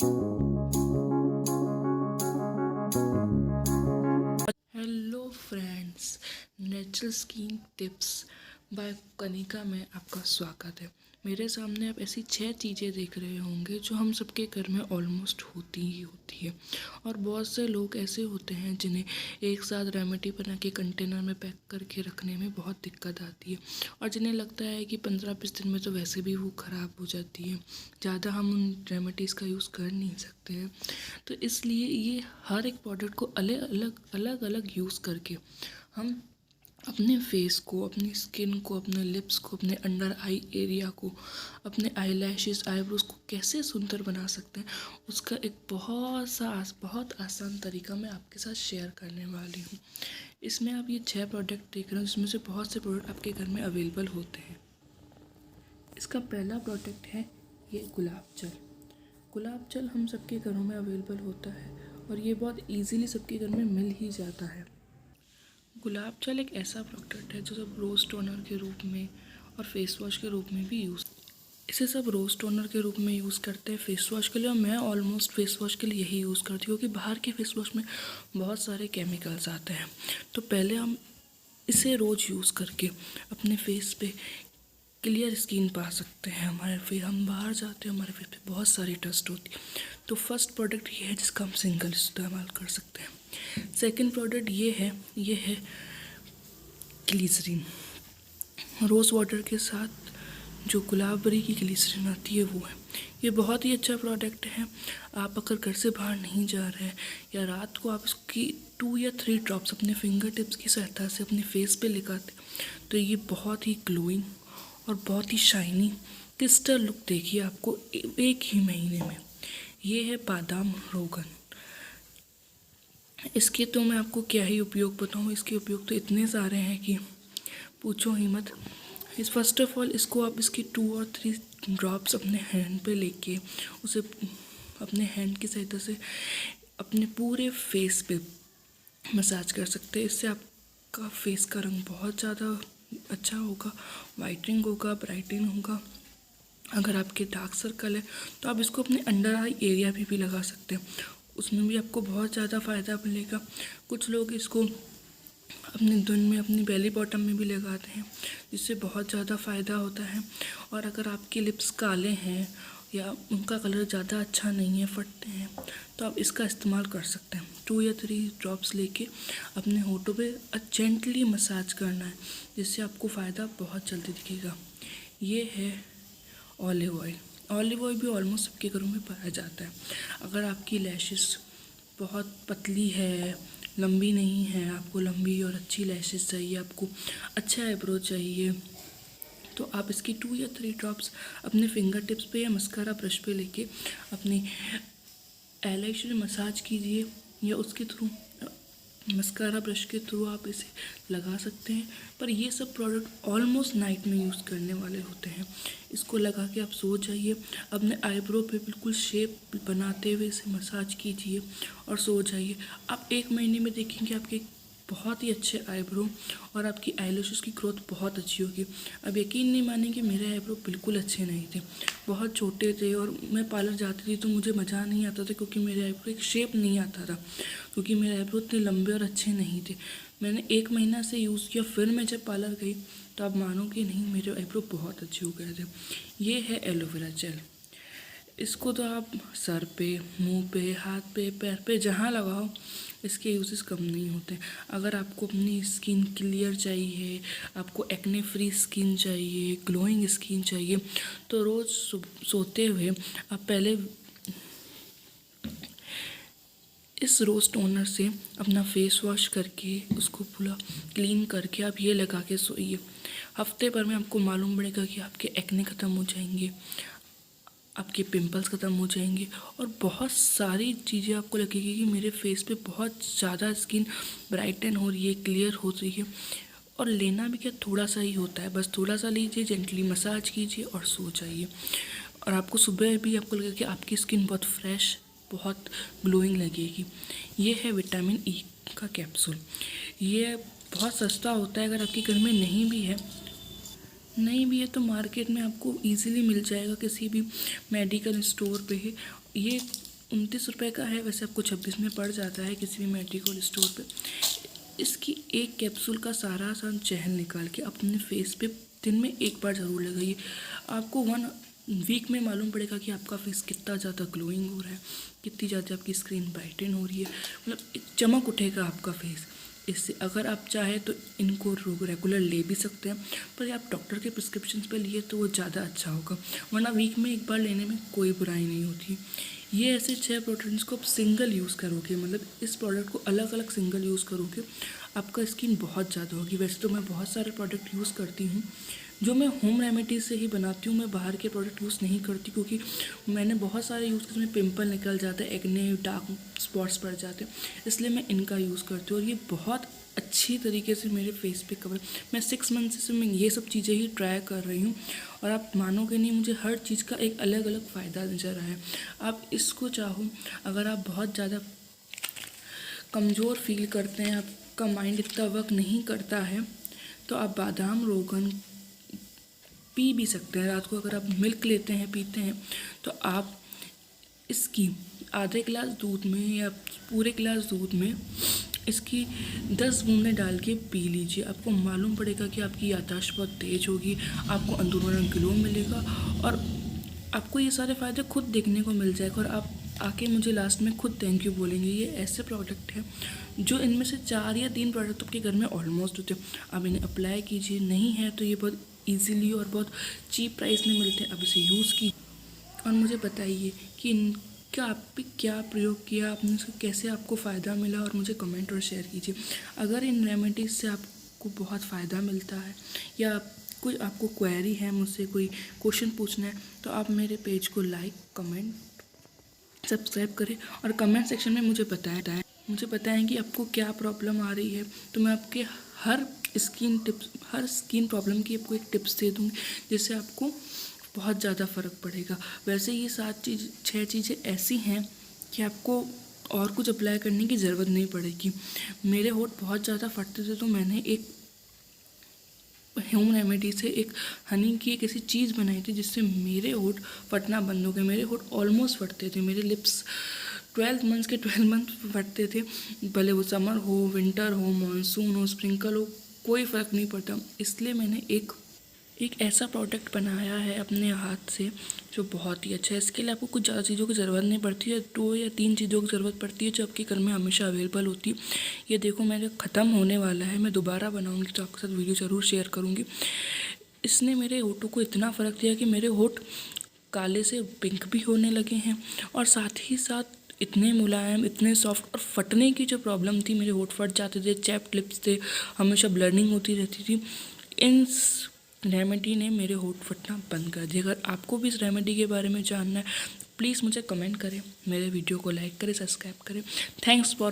Hello friends, natural skin tips by Kanika में आपका स्वागत है। मेरे सामने आप ऐसी 6 चीज़ें देख रहे होंगे जो हम सबके घर में ऑलमोस्ट होती ही होती है। और बहुत से लोग ऐसे होते हैं जिन्हें एक साथ रेमेडी बना के कंटेनर में पैक करके रखने में बहुत दिक्कत आती है और जिन्हें लगता है कि 15-20 दिन में तो वैसे भी वो ख़राब हो जाती है, ज़्यादा हम उन रेमेडीज़ का यूज़ कर नहीं सकते हैं। तो इसलिए ये हर एक प्रोडक्ट को अलग अलग यूज़ करके हम अपने फेस को, अपनी स्किन को, अपने लिप्स को, अपने अंडर आई एरिया को, अपने आई लैशेज़, आईब्रोज को कैसे सुंदर बना सकते हैं, उसका एक बहुत आसान तरीका मैं आपके साथ शेयर करने वाली हूँ। इसमें आप ये 6 प्रोडक्ट देख रहे हो, जिसमें से बहुत से प्रोडक्ट आपके घर में अवेलेबल होते हैं। इसका पहला प्रोडक्ट है ये गुलाब जल। गुलाब जल हम सबके घरों में अवेलेबल होता है और ये बहुत इजीली सबके घर में मिल ही जाता है। गुलाब जल एक ऐसा प्रोडक्ट है जो सब रोज़ टोनर के रूप में और फेस वॉश के रूप में भी इसे सब रोज़ टोनर के रूप में यूज़ करते हैं फेस वॉश के लिए, और मैं ऑलमोस्ट फेस वॉश के लिए यही यूज़ करती हूँ क्योंकि बाहर के फेस वॉश में बहुत सारे केमिकल्स आते हैं। तो पहले हम इसे रोज़ यूज़ करके अपने फेस पे क्लियर स्किन पा सकते हैं। हम बाहर जाते हैं, हमारे फेस पे बहुत सारी डस्ट होती है। तो फर्स्ट प्रोडक्ट ये है जिसका हम सिंगल इस्तेमाल कर सकते हैं। सेकंड प्रोडक्ट ये है ग्लिसरीन। रोज़ वाटर के साथ जो गुलाबरी की ग्लिसरीन आती है वो है। ये बहुत ही अच्छा प्रोडक्ट है। आप अगर घर से बाहर नहीं जा रहे हैं या रात को आप इसकी 2 या 3 ड्रॉप्स अपने फिंगर टिप्स की सहायता से अपने फेस पे लगाते तो ये बहुत ही ग्लोइंग और बहुत ही शाइनी क्रिस्टल लुक देगी आपको एक ही महीने में। ये है बादाम रोगन। इसके तो मैं आपको क्या ही उपयोग बताऊँ, इसके उपयोग तो इतने सारे हैं कि पूछो ही मत। फर्स्ट ऑफ ऑल इसको आप इसकी 2 और 3 ड्रॉप्स अपने हैंड पे लेके उसे अपने हैंड की सहायता से अपने पूरे फेस पे मसाज कर सकते हैं। इससे आपका फेस का रंग बहुत ज़्यादा अच्छा होगा, वाइटनिंग होगा, ब्राइटनिंग होगा। अगर आपके डार्क सर्कल है तो आप इसको अपने अंडर आई एरिया भी लगा सकते हैं, उसमें भी आपको बहुत ज़्यादा फ़ायदा मिलेगा। कुछ लोग इसको अपने धुन में, अपनी बेली बॉटम में भी लगाते हैं, जिससे बहुत ज़्यादा फ़ायदा होता है। और अगर आपके लिप्स काले हैं या उनका कलर ज़्यादा अच्छा नहीं है, फटते हैं, तो आप इसका इस्तेमाल कर सकते हैं। 2 या 3 ड्रॉप्स लेके अपने होठों पे जेंटली मसाज करना है, जिससे आपको फ़ायदा बहुत जल्दी दिखेगा। ये है ऑलिव ऑयल। ऑलिव ऑयल भी ऑलमोस्ट सबके घरों में पाया जाता है। अगर आपकी लैशेस बहुत पतली है, लंबी नहीं है, आपको लंबी और अच्छी लैशेस चाहिए, आपको अच्छा आईब्रो चाहिए, तो आप इसकी 2 या 3 ड्रॉप्स अपने फिंगर टिप्स पे या मस्कारा ब्रश पे लेके अपनी आईलैश में मसाज कीजिए, या उसके थ्रू मस्कारा ब्रश के थ्रू आप इसे लगा सकते हैं। पर ये सब प्रोडक्ट ऑलमोस्ट नाइट में यूज़ करने वाले होते हैं। इसको लगा के आप सो जाइए, अपने आईब्रो पे बिल्कुल शेप बनाते हुए इसे मसाज कीजिए और सो जाइए। आप 1 महीने में देखेंगे आपके बहुत ही अच्छे आईब्रो और आपकी आईलैशेस की ग्रोथ बहुत अच्छी होगी। अब यकीन नहीं मानेंगे, मेरे आईब्रो बिल्कुल अच्छे नहीं थे, बहुत छोटे थे, और मैं पार्लर जाती थी तो मुझे मज़ा नहीं आता था क्योंकि मेरे आईब्रो एक शेप नहीं आता था, क्योंकि मेरे आईब्रो इतने लंबे और अच्छे नहीं थे। मैंने 1 महीना से यूज़ किया, फिर मैं जब पार्लर गई तो आप मानोगे नहीं, मेरे आईब्रो बहुत अच्छे हो गए थे। ये है एलोवेरा जेल। इसको तो आप सर पे, मुंह पे, हाथ पे, पैर पे, जहाँ लगाओ, इसके यूजेस कम नहीं होते। अगर आपको अपनी स्किन क्लियर चाहिए, आपको एक्ने फ्री स्किन चाहिए, ग्लोइंग स्किन चाहिए, तो रोज़ सोते हुए आप पहले इस रोज़ टोनर से अपना फेस वॉश करके उसको पूरा क्लीन करके आप ये लगा के सोइए। हफ्ते भर में आपको मालूम पड़ेगा कि आपके एक्ने ख़त्म हो जाएंगे, आपके पिंपल्स ख़त्म हो जाएंगे, और बहुत सारी चीज़ें आपको लगेगी कि मेरे फेस पे बहुत ज़्यादा स्किन ब्राइटन हो रही है, क्लियर हो रही है। और लेना भी क्या, थोड़ा सा ही होता है, बस थोड़ा सा लीजिए, जेंटली मसाज कीजिए और सो जाइए। और आपको सुबह भी आपको लगेगा कि आपकी स्किन बहुत फ्रेश, बहुत ग्लोइंग लगेगी। ये है विटामिन ई का कैप्सूल। ये बहुत सस्ता होता है, अगर आपके घर में नहीं भी है तो मार्केट में आपको इजीली मिल जाएगा, किसी भी मेडिकल स्टोर पे है। ये ₹29 का है, वैसे आपको 26 में पड़ जाता है किसी भी मेडिकल स्टोर पे। इसकी एक कैप्सूल का सारा चहल निकाल के अपने फेस पे दिन में एक बार ज़रूर लगाइए। आपको 1 वीक में मालूम पड़ेगा कि आपका फेस कितना ज़्यादा ग्लोइंग हो रहा है, कितनी ज़्यादा आपकी स्किन ब्राइटन हो रही है, मतलब एक चमक उठेगा आपका फेस इससे। अगर आप चाहें तो इनको रेगुलर ले भी सकते हैं, पर आप डॉक्टर के प्रिस्क्रिप्शन पे लिए तो वो ज़्यादा अच्छा होगा, वरना वीक में एक बार लेने में कोई बुराई नहीं होती। ये ऐसे 6 प्रोडक्ट्स को आप सिंगल यूज़ करोगे, मतलब इस प्रोडक्ट को अलग अलग सिंगल यूज़ करोगे, आपका स्किन बहुत ज़्यादा होगी। वैसे तो मैं बहुत सारे प्रोडक्ट यूज़ करती हूँ जो मैं होम रेमेडी से ही बनाती हूँ, मैं बाहर के प्रोडक्ट यूज़ नहीं करती, क्योंकि मैंने बहुत सारे यूज़ किए जिसमें पिंपल निकल जाते हैं, एक्ने, डार्क स्पॉट्स पड़ जाते हैं, इसलिए मैं इनका यूज़ करती हूँ और ये बहुत अच्छी तरीके से मेरे फेस पे कवर। मैं 6 मंथ से मैं ये सब चीज़ें ही ट्राई कर रही हूँ और आप मानोगे नहीं, मुझे हर चीज़ का एक अलग अलग फ़ायदा नज़र आया। आप इसको चाहो, अगर आप बहुत ज़्यादा कमज़ोर फील करते हैं, आपका माइंड इतना वर्क नहीं करता है, तो आप बादाम रोगन पी भी सकते हैं रात को। अगर आप मिल्क लेते हैं, पीते हैं, तो आप इसकी आधे गिलास दूध में या पूरे गिलास दूध में इसकी 10 बूंदें डाल के पी लीजिए। आपको मालूम पड़ेगा कि आपकी याददाश्त बहुत तेज होगी, आपको अंदरूनी ग्लो मिलेगा और आपको ये सारे फ़ायदे खुद देखने को मिल जाएगा और आप आके मुझे लास्ट में खुद थैंक यू बोलेंगे। ये ऐसे प्रोडक्ट है जो इनमें से 4 या 3 प्रोडक्ट आपके घर में ऑलमोस्ट होते हैं। आप इन्हें अप्लाई कीजिए, नहीं है तो ये बहुत ईजीली और बहुत चीप प्राइस में मिलते हैं। आप इसे यूज़ कीजिए और मुझे बताइए कि इनका आप पे क्या प्रयोग किया, आपने इसका कैसे आपको फ़ायदा मिला, और मुझे कमेंट और शेयर कीजिए। अगर इन रेमेडीज़ से आपको बहुत फ़ायदा मिलता है या कोई आपको क्वेरी है, मुझसे कोई क्वेश्चन पूछना है, तो आप मेरे पेज को लाइक, कमेंट, सब्सक्राइब करें और कमेंट सेक्शन में मुझे बताएं कि आपको क्या प्रॉब्लम आ रही है, तो मैं आपके हर स्किन प्रॉब्लम की आपको एक टिप्स दे दूँगी, जिससे आपको बहुत ज़्यादा फ़र्क पड़ेगा। वैसे ये 6 चीज़ें ऐसी हैं कि आपको और कुछ अप्लाई करने की ज़रूरत नहीं पड़ेगी। मेरे होंठ बहुत ज़्यादा फटते थे, तो मैंने एक होम रेमेडी से एक हनी की एक ऐसी चीज़ बनाई थी जिससे मेरे होंठ फटना बंद हो गए। मेरे होंठ ऑलमोस्ट फटते थे, मेरे लिप्स 12 मंथ फटते थे, भले वो समर हो, विंटर हो, मानसून हो, स्प्रिंकल हो, कोई फ़र्क नहीं पड़ता। इसलिए मैंने एक ऐसा प्रोडक्ट बनाया है अपने हाथ से जो बहुत ही अच्छा है। इसके लिए आपको कुछ ज़्यादा चीज़ों की ज़रूरत नहीं पड़ती है, 2 या 3 चीज़ों की ज़रूरत पड़ती है जो आपके घर में हमेशा अवेलेबल होती है। ये देखो मेरे ख़त्म होने वाला है, मैं दोबारा बनाऊंगी तो आपके साथ वीडियो ज़रूर शेयर करूंगी। इसने मेरे होठों को इतना फ़र्क दिया कि मेरे होठ काले से पिंक भी होने लगे हैं और साथ ही साथ इतने मुलायम, इतने सॉफ्ट, और फटने की जो प्रॉब्लम थी, मेरे होठ फट जाते थे, चैप्ड लिप्स थे, हमेशा ब्लडिंग होती रहती थी, इन रेमेडी ने मेरे होठ फटना बंद कर दिया। अगर आपको भी इस रेमेडी के बारे में जानना है, प्लीज़ मुझे कमेंट करें, मेरे वीडियो को लाइक करें, सब्सक्राइब करें। Thanks for